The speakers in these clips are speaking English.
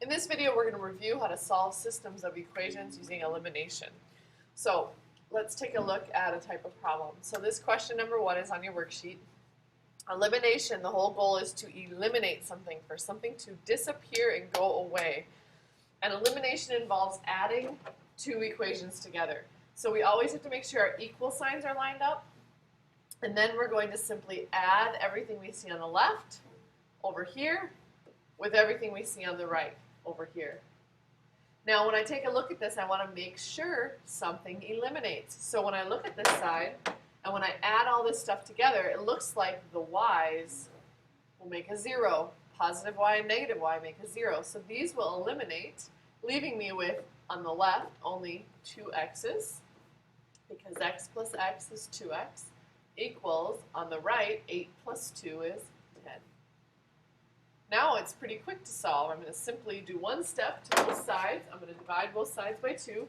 In this video, we're going to review how to solve systems of equations using elimination. So let's take a look at a type of problem. So this question number 1 is on your worksheet. Elimination, the whole goal is to eliminate something, for something to disappear and go away. And elimination involves adding two equations together. So we always have to make sure our equal signs are lined up. And then we're going to simply add everything we see on the left over here with everything we see on the right over here. Now when I take a look at this, I want to make sure something eliminates. So when I look at this side, and when I add all this stuff together, it looks like the y's will make a 0. Positive y and negative y make a 0. So these will eliminate, leaving me with, on the left, only 2 x's, because x plus x is 2x, equals, on the right, 8 plus 2 is 10. Now it's pretty quick to solve. I'm going to simply do one step to both sides. I'm going to divide both sides by 2.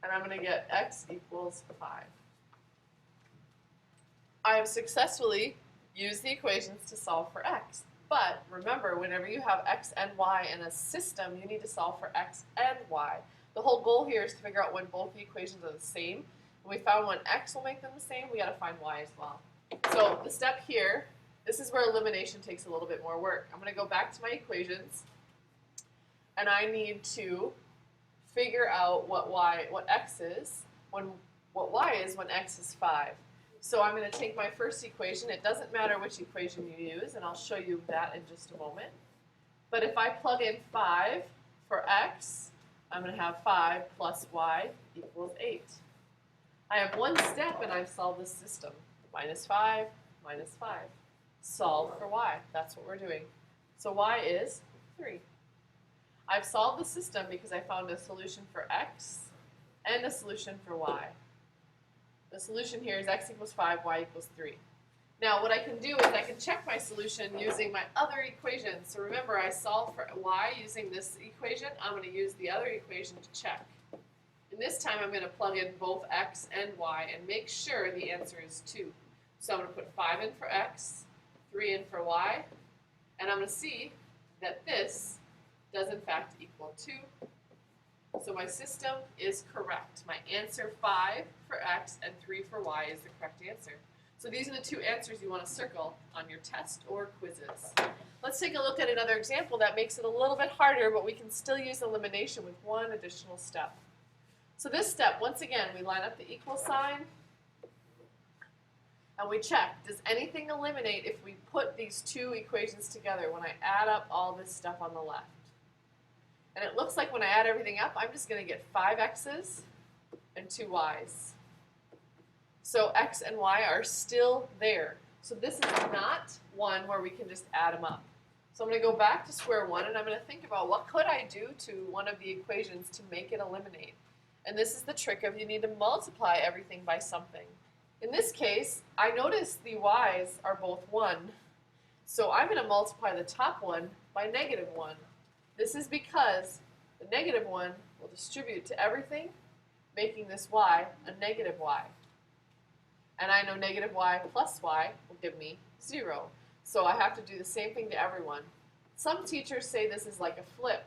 And I'm going to get x equals 5. I have successfully used the equations to solve for x. But remember, whenever you have x and y in a system, you need to solve for x and y. The whole goal here is to figure out when both the equations are the same. When we found when x will make them the same, we got to find y as well. So the step here, this is where elimination takes a little bit more work. I'm going to go back to my equations, and I need to figure out what x is, what y is when x is 5. So I'm going to take my first equation. It doesn't matter which equation you use, and I'll show you that in just a moment. But if I plug in 5 for x, I'm going to have 5 plus y equals 8. I have one step, and I've solved this system. Minus 5, minus 5. Solve for y. That's what we're doing. So y is 3. I've solved the system because I found a solution for x and a solution for y. The solution here is x equals 5, y equals 3. Now what I can do is I can check my solution using my other equation. So remember, I solved for y using this equation. I'm going to use the other equation to check. And this time I'm going to plug in both x and y and make sure the answer is 2. So I'm going to put 5 in for x, 3 in for y, and I'm going to see that this does in fact equal 2. So my system is correct. My answer 5 for x and 3 for y is the correct answer. So these are the two answers you want to circle on your test or quizzes. Let's take a look at another example that makes it a little bit harder, but we can still use elimination with one additional step. So this step, once again, we line up the equal sign, and we check, does anything eliminate if we put these two equations together when I add up all this stuff on the left? And it looks like when I add everything up, I'm just going to get 5 x's and 2 y's. So x and y are still there. So this is not one where we can just add them up. So I'm going to go back to square one, and I'm going to think about what could I do to one of the equations to make it eliminate. And this is the trick of you need to multiply everything by something. In this case, I notice the y's are both 1. So I'm going to multiply the top one by negative 1. This is because the negative 1 will distribute to everything, making this y a negative y. And I know negative y plus y will give me 0. So I have to do the same thing to everyone. Some teachers say this is like a flip.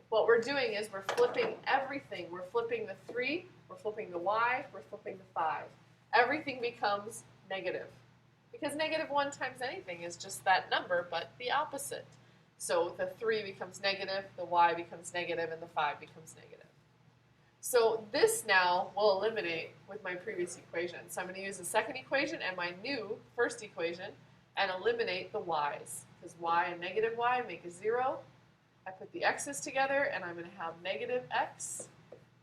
What we're doing is we're flipping everything. We're flipping the 3, we're flipping the y, we're flipping the 5. Everything becomes negative. Because negative 1 times anything is just that number, but the opposite. So the 3 becomes negative, the y becomes negative, and the 5 becomes negative. So this now will eliminate with my previous equation. So I'm going to use the second equation and my new first equation and eliminate the y's. Because y and negative y make a 0. I put the x's together, and I'm going to have negative x,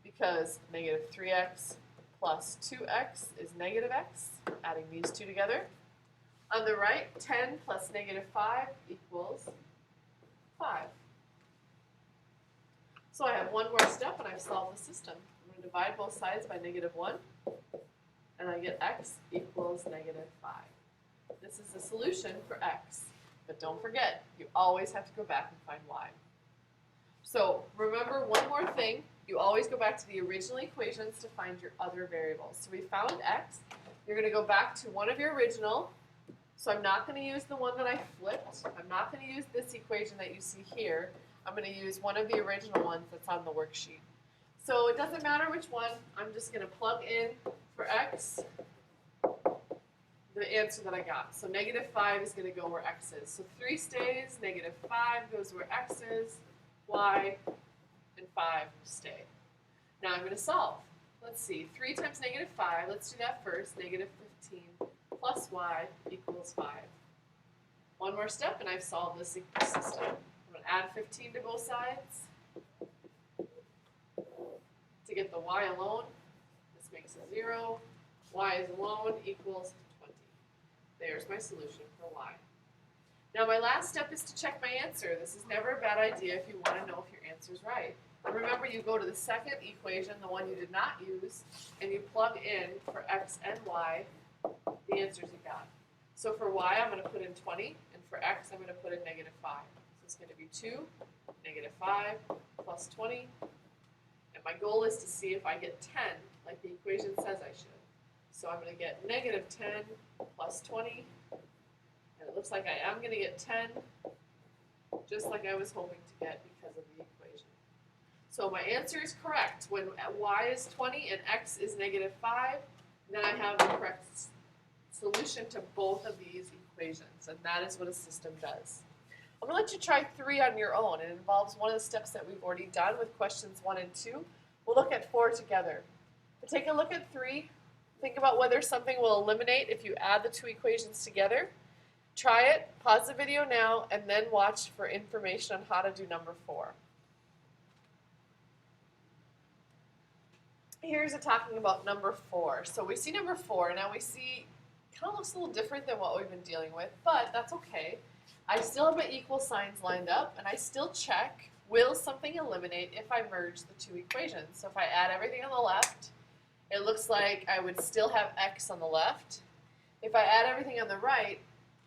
because negative 3x plus 2x is negative x, adding these two together. On the right, 10 plus negative 5 equals 5. So I have one more step, and I've solved the system. I'm going to divide both sides by negative 1, and I get x equals negative 5. This is the solution for x. But don't forget, you always have to go back and find y. So remember one more thing. You always go back to the original equations to find your other variables. So we found x. You're going to go back to one of your original So I'm not going to use the one that I flipped. I'm not going to use this equation that you see here. I'm going to use one of the original ones that's on the worksheet. So it doesn't matter which one. I'm just going to plug in for x the answer that I got. So -5 is going to go where x is. So 3 stays, -5 goes where x is, y, and 5 stay. Now I'm going to solve. Let's see, 3 times -5, let's do that first, -15 plus y equals 5. One more step and I've solved this system. I'm going to add 15 to both sides. To get the y alone, this makes a 0. Y is alone equals 20. There's my solution for y. Now my last step is to check my answer. This is never a bad idea if you want to know if your answer is right. And remember, you go to the second equation, the one you did not use, and you plug in for x and y the answers you got. So for y, I'm going to put in 20, and for x, I'm going to put in -5. So it's going to be 2, -5, plus 20. And my goal is to see if I get 10, like the equation says I should. So I'm going to get -10 plus 20, and it looks like I am going to get 10, just like I was hoping to get because of the equation. So my answer is correct. When y is 20 and x is -5, then I have the correct solution to both of these equations, and that is what a system does. I'm going to let you try 3 on your own. It involves one of the steps that we've already done with questions 1 and 2. We'll look at 4 together. But take a look at 3. Think about whether something will eliminate if you add the 2 equations together. Try it, pause the video now, and then watch for information on how to do number 4. Here's a talking about number 4. So we see number 4, now we see, kind of looks a little different than what we've been dealing with, but that's okay. I still have my equal signs lined up, and I still check, will something eliminate if I merge the 2 equations? So if I add everything on the left, it looks like I would still have x on the left. If I add everything on the right,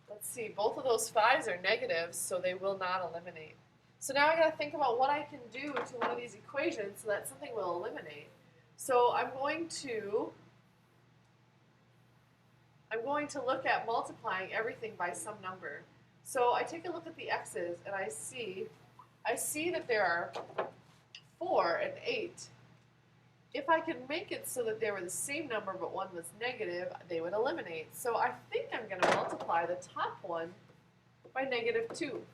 let's see, both of those 5's are negatives, so they will not eliminate. So now I got to think about what I can do to one of these equations so that something will eliminate. So I'm going to look at multiplying everything by some number. So I take a look at the x's and I see that there are 4 and 8. If I can make it so that they were the same number but one was negative, they would eliminate. So I think I'm going to multiply the top one by -2.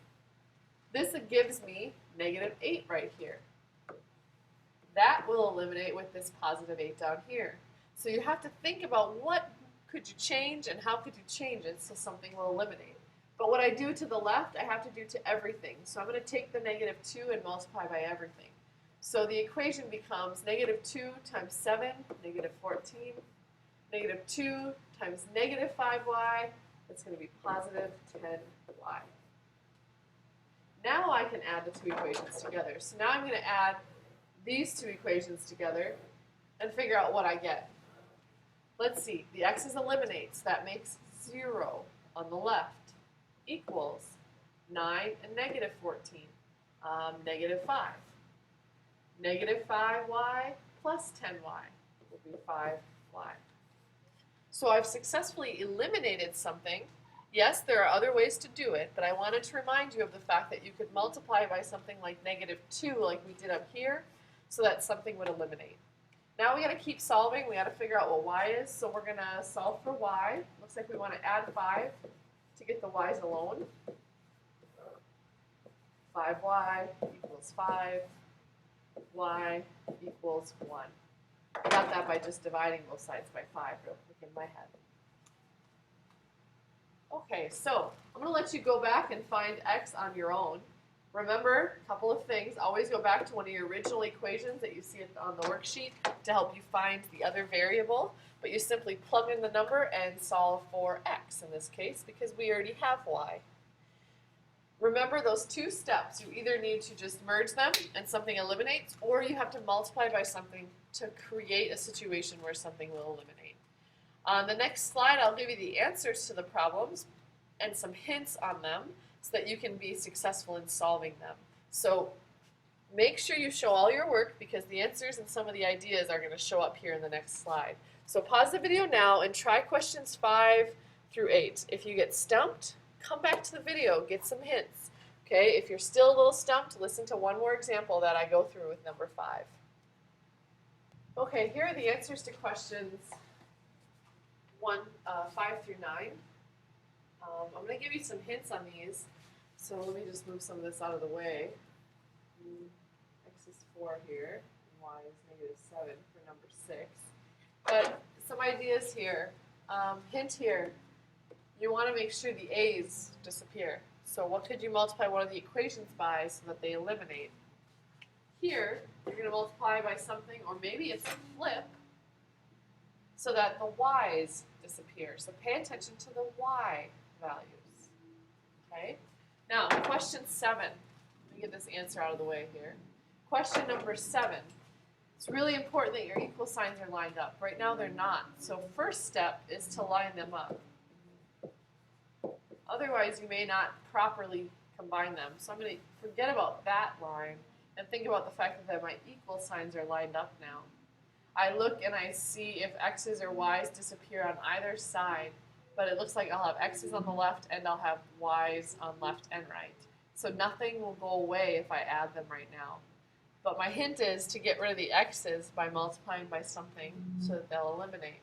This gives me -8 right here. That will eliminate with this +8 down here. So you have to think about what could you change and how could you change it so something will eliminate. But what I do to the left, I have to do to everything. So I'm going to take the -2 and multiply by everything. So the equation becomes -2 times 7, -14, -2 times -5y, that's going to be +10y. Now I can add the 2 equations together. So now I'm going to add these 2 equations together and figure out what I get. Let's see, the x's eliminates, that makes 0 on the left equals 9 and -14, -5. -5y plus 10y will be 5y. So I've successfully eliminated something. Yes, there are other ways to do it, but I wanted to remind you of the fact that you could multiply by something like -2 like we did up here so that something would eliminate. Now we got to keep solving. We got to figure out what y is, so we're going to solve for y. Looks like we want to add 5 to get the y's alone. 5y equals 5. Y equals 1. I got that by just dividing both sides by 5 real quick in my head. Okay, so I'm going to let you go back and find x on your own. Remember, a couple of things. Always go back to one of your original equations that you see on the worksheet to help you find the other variable. But you simply plug in the number and solve for x in this case because we already have y. Remember those 2 steps. You either need to just merge them and something eliminates, or you have to multiply by something to create a situation where something will eliminate. On the next slide, I'll give you the answers to the problems and some hints on them so that you can be successful in solving them. So make sure you show all your work because the answers and some of the ideas are going to show up here in the next slide. So pause the video now and try questions 5 through 8. If you get stumped, come back to the video, get some hints. Okay, if you're still a little stumped, listen to one more example that I go through with number 5. Okay, here are the answers to questions 5 through 9. I'm going to give you some hints on these. So let me just move some of this out of the way. X is 4 here, and y is -7 for number 6. But some ideas here. Hint here, you want to make sure the a's disappear. So what could you multiply one of the equations by so that they eliminate? Here, you're going to multiply by something, or maybe it's a flip, so that the y's disappear. So pay attention to the y values. Okay? Now, question 7. Let me get this answer out of the way here. Question number 7. It's really important that your equal signs are lined up. Right now they're not. So first step is to line them up. Otherwise you may not properly combine them. So I'm going to forget about that line and think about the fact that my equal signs are lined up now. I look and I see if x's or y's disappear on either side, but it looks like I'll have x's on the left and I'll have y's on left and right. So nothing will go away if I add them right now. But my hint is to get rid of the x's by multiplying by something so that they'll eliminate.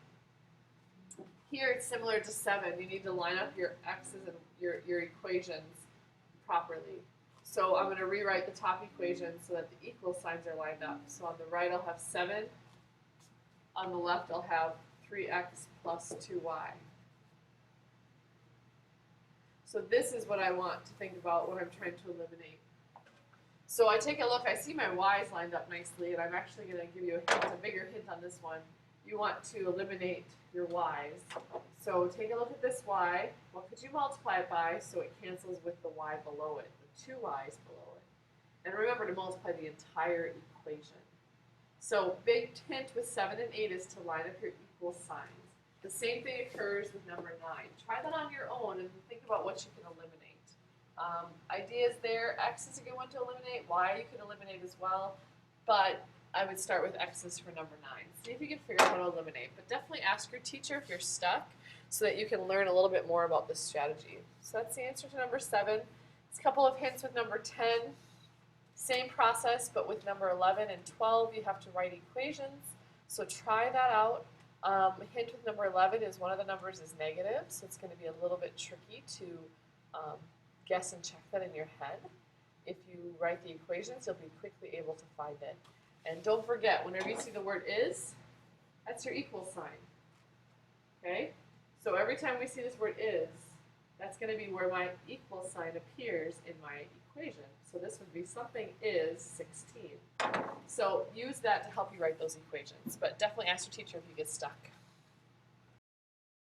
Here it's similar to 7. You need to line up your x's and your equations properly. So I'm going to rewrite the top equation so that the equal signs are lined up. So on the right I'll have 7. On the left I'll have 3x plus 2y. So this is what I want to think about when I'm trying to eliminate. So I take a look, I see my y's lined up nicely, and I'm actually going to give you a bigger hint on this one. You want to eliminate your y's. So take a look at this y. What could you multiply it by so it cancels with the y below it, the 2 y's below it? And remember to multiply the entire equation. So big hint with 7 and 8 is to line up your equal signs. The same thing occurs with number 9. Try that on your own and think about what you can eliminate. Ideas there, x is a good one to eliminate, y you can eliminate as well, but I would start with x's for number 9. See if you can figure out how to eliminate, but definitely ask your teacher if you're stuck so that you can learn a little bit more about this strategy. So that's the answer to number 7. It's a couple of hints with number 10. Same process, but with number 11 and 12 you have to write equations, so try that out. A hint with number 11 is one of the numbers is negative, so it's going to be a little bit tricky to guess and check that in your head. If you write the equations, you'll be quickly able to find it. And don't forget, whenever you see the word is, that's your equal sign. Okay? So every time we see this word is, that's going to be where my equal sign appears in my equation. So this would be something is 16. So use that to help you write those equations. But definitely ask your teacher if you get stuck.